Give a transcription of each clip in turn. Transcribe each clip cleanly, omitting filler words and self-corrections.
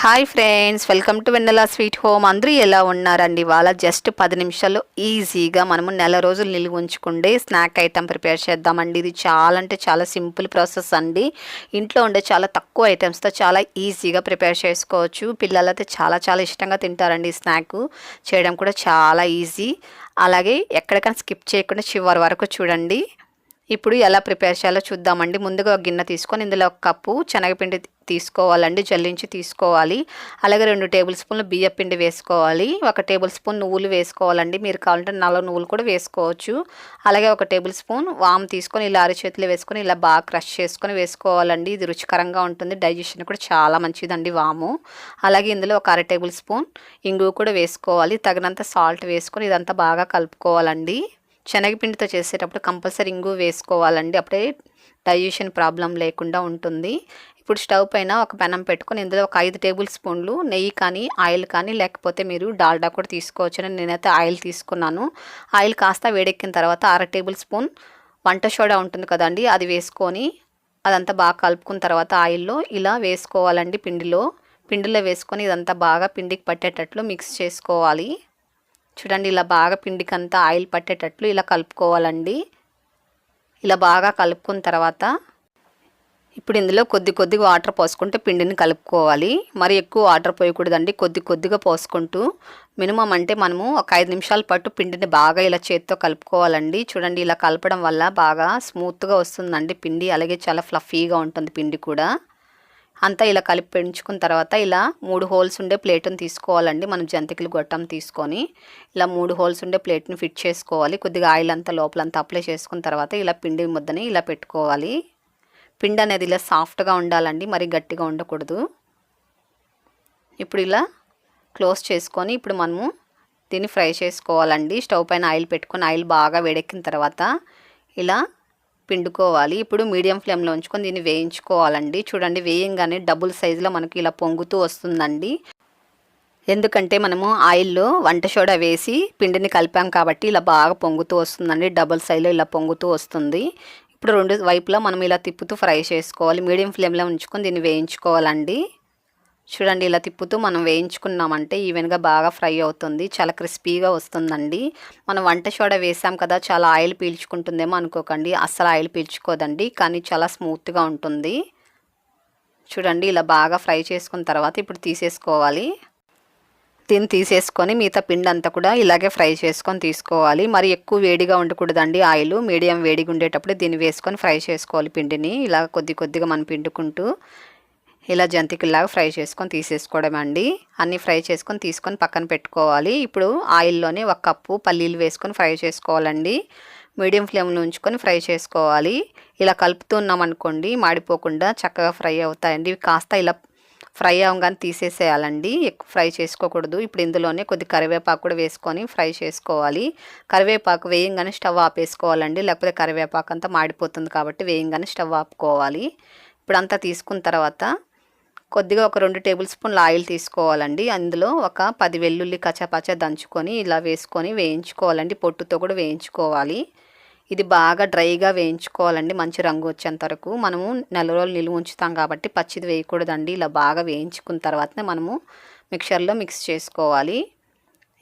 Hi friends, welcome to Vennela sweet home. అందరూ ఎలా ఉన్నారండి? ఇవాళ జస్ట్ 10 నిమిషాల్లో ఈజీగా మనము నెల రోజులు నిలువ ఉంచుకుండే స్నాక్ ఐటెం ప్రిపేర్ చేద్దామండి. ఇది చాలా అంటే చాలా సింపుల్ ప్రాసెస్ అండి. ఇంట్లో ఉండే చాలా తక్కువ ఐటమ్స్తో చాలా ఈజీగా ప్రిపేర్ చేసుకోవచ్చు. పిల్లలైతే చాలా చాలా ఇష్టంగా తింటారండి. ఈ స్నాక్ చేయడం కూడా చాలా ఈజీ. అలాగే ఎక్కడికైనా స్కిప్ చేయకుండా చివరి వరకు చూడండి. ఇప్పుడు ఎలా ప్రిపేర్ చేయాలో చూద్దామండి. ముందుగా ఒక గిన్నె తీసుకొని ఇందులో ఒక కప్పు శనగపిండి తీసుకోవాలండి, జల్లించి తీసుకోవాలి. అలాగే 2 టేబుల్ స్పూన్లు బియ్యం పిండి వేసుకోవాలి. 1 టేబుల్ స్పూన్ నువ్వులు వేసుకోవాలండి. మీరు కావాలంటే నల్ల నువ్వులు కూడా వేసుకోవచ్చు. అలాగే 1 టేబుల్ స్పూన్ వాము తీసుకొని ఇలా అరచేతిలో వేసుకొని ఇలా బాగా క్రష్ చేసుకొని వేసుకోవాలండి. ఇది రుచికరంగా ఉంటుంది, డైజెషన్ కూడా చాలా మంచిదండి వాము. అలాగే ఇందులో ఒక 1/2 టేబుల్ స్పూన్ ఇంగువ కూడా వేసుకోవాలి. తగినంత సాల్ట్ వేసుకొని ఇదంతా బాగా కలుపుకోవాలండి. శనగపిండితో చేసేటప్పుడు కంపల్సరీ ఇంగువ వేసుకోవాలండి, అప్పుడే డైజెషన్ ప్రాబ్లం లేకుండా ఉంటుంది. ఇప్పుడు స్టవ్ పైన ఒక పెనం పెట్టుకొని ఇందులో ఒక 5 టేబుల్ స్పూన్లు నెయ్యి కానీ ఆయిల్ కానీ లేకపోతే మీరు డాల్డా కూడా తీసుకోవచ్చు. నేనైతే ఆయిల్ తీసుకున్నాను. ఆయిల్ కాస్త వేడెక్కిన తర్వాత 1/2 టేబుల్ స్పూన్ వంట సోడా ఉంటుంది కదండి, అది వేసుకొని అదంతా బాగా కలుపుకున్న తర్వాత ఆయిల్లో ఇలా వేసుకోవాలండి. పిండిలో వేసుకొని ఇదంతా బాగా పిండికి పట్టేటట్లు మిక్స్ చేసుకోవాలి. చూడండి, ఇలా బాగా పిండికంతా ఆయిల్ పట్టేటట్లు ఇలా కలుపుకోవాలండి. ఇలా బాగా కలుపుకున్న తర్వాత ఇప్పుడు ఇందులో కొద్దిగా వాటర్ పోసుకుంటూ పిండిని కలుపుకోవాలి. మరి ఎక్కువ వాటర్ పోయకూడదండి, కొద్దిగా పోసుకుంటూ మినిమం అంటే మనము ఒక 5 నిమిషాల పాటు పిండిని బాగా ఇలా చేత్తో కలుపుకోవాలండి. చూడండి, ఇలా కలపడం వల్ల బాగా స్మూత్గా వస్తుందండి పిండి. అలాగే చాలా ఫ్లఫీగా ఉంటుంది పిండి కూడా. అంతా ఇలా కలిపి పెంచుకున్న తర్వాత ఇలా 3 హోల్స్ ఉండే ప్లేట్ని తీసుకోవాలండి. మనం జంతికలు గొట్టం తీసుకొని ఇలా 3 హోల్స్ ఉండే ప్లేట్ని ఫిట్ చేసుకోవాలి. కొద్దిగా ఆయిల్ అంతా లోపలంతా అప్లై చేసుకున్న తర్వాత ఇలా పిండి ముద్దని ఇలా పెట్టుకోవాలి. పిండి అనేది ఇలా సాఫ్ట్గా ఉండాలండి, మరి గట్టిగా ఉండకూడదు. ఇప్పుడు ఇలా క్లోజ్ చేసుకొని ఇప్పుడు మనము దీన్ని ఫ్రై చేసుకోవాలండి. స్టవ్ పైన ఆయిల్ పెట్టుకొని ఆయిల్ బాగా వేడెక్కిన తర్వాత ఇలా పిండుకోవాలి. ఇప్పుడు మీడియం ఫ్లేమ్లో ఉంచుకొని దీన్ని వేయించుకోవాలండి. చూడండి, వేయంగానే డబుల్ సైజులో మనకి ఇలా పొంగుతూ వస్తుందండి. ఎందుకంటే మనము ఆయిల్లో వంట సోడా వేసి పిండిని కలిపాం కాబట్టి ఇలా బాగా పొంగుతూ వస్తుందండి. డబుల్ సైజులో ఇలా పొంగుతూ వస్తుంది. ఇప్పుడు 2 వైపులా మనం ఇలా తిప్పుతూ ఫ్రై చేసుకోవాలి. మీడియం ఫ్లేమ్లో ఉంచుకొని దీన్ని వేయించుకోవాలండి. చూడండి, ఇలా తిప్పుతూ మనం వేయించుకున్నామంటే ఈవెన్గా బాగా ఫ్రై అవుతుంది, చాలా క్రిస్పీగా వస్తుందండి. మనం వంట సోడా వేసాం కదా, చాలా ఆయిల్ పీల్చుకుంటుందేమో అనుకోకండి, అస్సలు ఆయిల్ పీల్చుకోదండి, కానీ చాలా స్మూత్గా ఉంటుంది. చూడండి, ఇలా బాగా ఫ్రై చేసుకున్న తర్వాత ఇప్పుడు తీసేసుకోవాలి. దీన్ని తీసేసుకొని మిగతా పిండి అంతా కూడా ఇలాగే ఫ్రై చేసుకొని తీసుకోవాలి. మరి ఎక్కువ వేడిగా ఉండకూడదండి ఆయిల్, మీడియం వేడిగా ఉండేటప్పుడు దీన్ని వేసుకొని ఫ్రై చేసుకోవాలి. పిండిని ఇలా కొద్దిగా మనం పిండుకుంటూ ఇలా జంతికల్లాగా ఫ్రై చేసుకొని తీసేసుకోవడం అండి. అన్నీ ఫ్రై చేసుకొని తీసుకొని పక్కన పెట్టుకోవాలి. ఇప్పుడు ఆయిల్లోనే 1 కప్పు పల్లీలు వేసుకొని ఫ్రై చేసుకోవాలండి. మీడియం ఫ్లేమ్లో ఉంచుకొని ఫ్రై చేసుకోవాలి. ఇలా కలుపుతున్నాం అనుకోండి, మాడిపోకుండా చక్కగా ఫ్రై అవుతాయండి. ఇవి కాస్త ఇలా ఫ్రై అవ్వగానే తీసేసేయాలండి, ఎక్కువ ఫ్రై చేసుకోకూడదు. ఇప్పుడు ఇందులోనే కొద్ది కరివేపాకు కూడా వేసుకొని ఫ్రై చేసుకోవాలి. కరివేపాకు వేయంగానే స్టవ్ ఆపేసుకోవాలండి, లేకపోతే కరివేపాకు అంతా మాడిపోతుంది కాబట్టి వేయంగానే స్టవ్ ఆపుకోవాలి. ఇప్పుడు అంతా తీసుకున్న తర్వాత కొద్దిగా ఒక 2 టేబుల్ స్పూన్ల ఆయిల్ తీసుకోవాలండి. అందులో ఒక 10 వెల్లుల్లి కచ్చాపచ్చా దంచుకొని ఇలా వేసుకొని వేయించుకోవాలండి. పొట్టుతో కూడా వేయించుకోవాలి. ఇది బాగా డ్రైగా వేయించుకోవాలండి, మంచి రంగు వచ్చేంత వరకు. మనము నెల రోజులు నిలువ ఉంచుతాం కాబట్టి పచ్చిది వేయకూడదండి. ఇలా బాగా వేయించుకున్న తర్వాతనే మనము మిక్సర్లో మిక్స్ చేసుకోవాలి.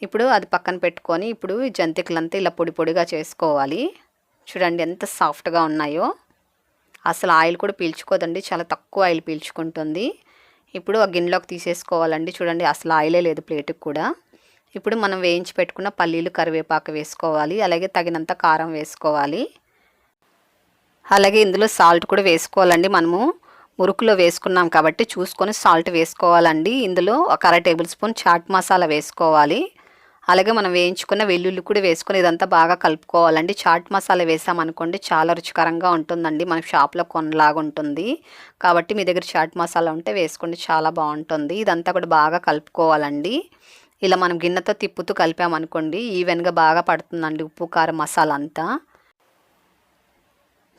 ఇప్పుడు అది పక్కన పెట్టుకొని ఇప్పుడు ఈ జంతికలంతా ఇలా పొడిగా చేసుకోవాలి. చూడండి ఎంత సాఫ్ట్గా ఉన్నాయో, అసలు ఆయిల్ కూడా పీల్చుకోదండి, చాలా తక్కువ ఆయిల్ పీల్చుకుంటుంది. ఇప్పుడు ఆ గిన్నెలోకి తీసేసుకోవాలండి. చూడండి, అసలు ఆయిలే లేదు ప్లేట్కి కూడా. ఇప్పుడు మనం వేయించి పెట్టుకున్న పల్లీలు కరివేపాకు వేసుకోవాలి. అలాగే తగినంత కారం వేసుకోవాలి. అలాగే ఇందులో సాల్ట్ కూడా వేసుకోవాలండి. మనము మురుకులో వేసుకున్నాం కాబట్టి చూసుకొని సాల్ట్ వేసుకోవాలండి. ఇందులో ఒక 1/2 టేబుల్ స్పూన్ చాట్ మసాలా వేసుకోవాలి. అలాగే మనం వేయించుకున్న వెల్లుల్లి కూడా వేసుకొని ఇదంతా బాగా కలుపుకోవాలండి. చాట్ మసాలా వేసామనుకోండి చాలా రుచికరంగా ఉంటుందండి, మనకి షాప్లో కొనలాగా ఉంటుంది. కాబట్టి మీ దగ్గర చాట్ మసాలా ఉంటే వేసుకోండి, చాలా బాగుంటుంది. ఇదంతా కూడా బాగా కలుపుకోవాలండి. ఇలా మనం గిన్నెతో తిప్పుతూ కలిపామనుకోండి ఈవెన్గా బాగా పడుతుందండి ఉప్పు కారం మసాలా అంతా.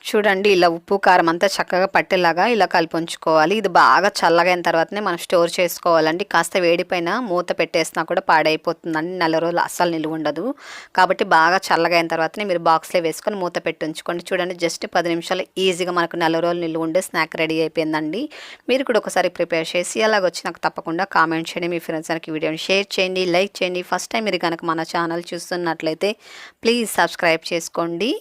చూడండి ఇలా ఉప్పు కారం అంతా చక్కగా పట్టేలాగా ఇలా కలిపి ఉంచుకోవాలి. ఇది బాగా చల్లగైన తర్వాతనే మనం స్టోర్ చేసుకోవాలండి. కాస్త వేడిపైన మూత పెట్టేసినా కూడా పాడైపోతుందండి, నెల రోజులు అస్సలు నిలువ ఉండదు. కాబట్టి బాగా చల్లగైన తర్వాతనే మీరు బాక్స్లో వేసుకొని మూత పెట్టి ఉంచుకోండి. చూడండి జస్ట్ 10 నిమిషాలు ఈజీగా మనకు నెల రోజులు నిలువ ఉండే స్నాక్ రెడీ అయిపోయిందండి. మీరు కూడా ఒకసారి ప్రిపేర్ చేసి అలాగొచ్చి నాకు తప్పకుండా కామెంట్ చేయండి. మీ ఫ్రెండ్స్ అందరికి వీడియోని షేర్ చేయండి, లైక్ చేయండి. ఫస్ట్ టైం మీరు కనుక మన ఛానల్ చూస్తున్నట్లయితే ప్లీజ్ సబ్స్క్రైబ్ చేసుకోండి.